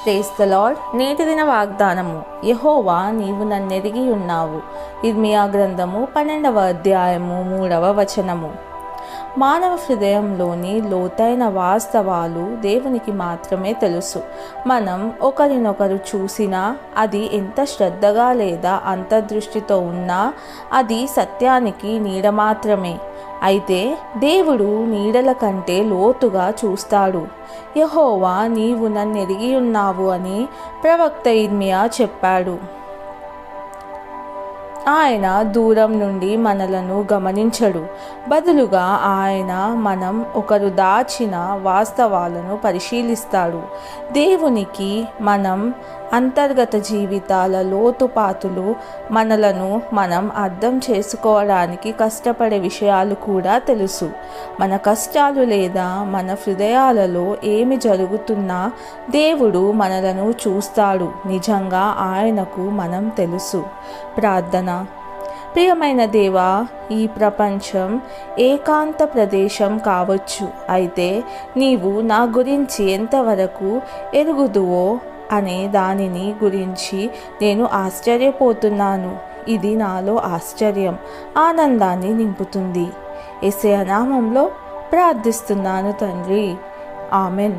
Praise the lord. నేటి దిన వాగ్దానము. యెహోవా నీవు నన్నెరిగి ఉన్నావు. ఇర్మియా గ్రంథము 12వ అధ్యాయము 3వ వచనము. మానవ హృదయంలోని లోతైన వాస్తవాలు దేవునికి మాత్రమే తెలుసు. మనం ఒకరినొకరు చూసినా, అది ఎంత శ్రద్ధగా లేదా అంతర్దృష్టితో ఉన్నా అది సత్యానికి నీడ మాత్రమే. అయితే దేవుడు నీడల కంటే లోతుగా చూస్తాడు. యెహోవా నీవు నన్నెరిగి ఉన్నావు అని ప్రవక్త ఇర్మియా చెప్పాడు. ఆయన దూరం నుండి మనలను గమనించడు. బదులుగా ఆయన మనం ఒకరు దాచిన వాస్తవాలను పరిశీలిస్తాడు. దేవునికి మనం అంతర్గత జీవితాల లోతుపాతులు, మనలను మనం అర్థం చేసుకోవడానికి కష్టపడే విషయాలు కూడా తెలుసు. మన కష్టాలు లేదా మన హృదయాలలో ఏమి జరుగుతున్నా దేవుడు మనలను చూస్తాడు. నిజంగా ఆయనకు మనం తెలుసు. ప్రార్థన. ప్రియమైన దేవా, ఈ ప్రపంచం ఏకాంత ప్రదేశం కావచ్చు. అయితే నీవు నా గురించి ఎంతవరకు ఎరుగుదువో అనే దానిని గురించి నేను ఆశ్చర్యపోతున్నాను. ఇది నాలో ఆశ్చర్యం, ఆనందాన్ని నింపుతుంది. యేసయ్య నామంలో ప్రార్థిస్తున్నాను తండ్రి. ఆమెన్.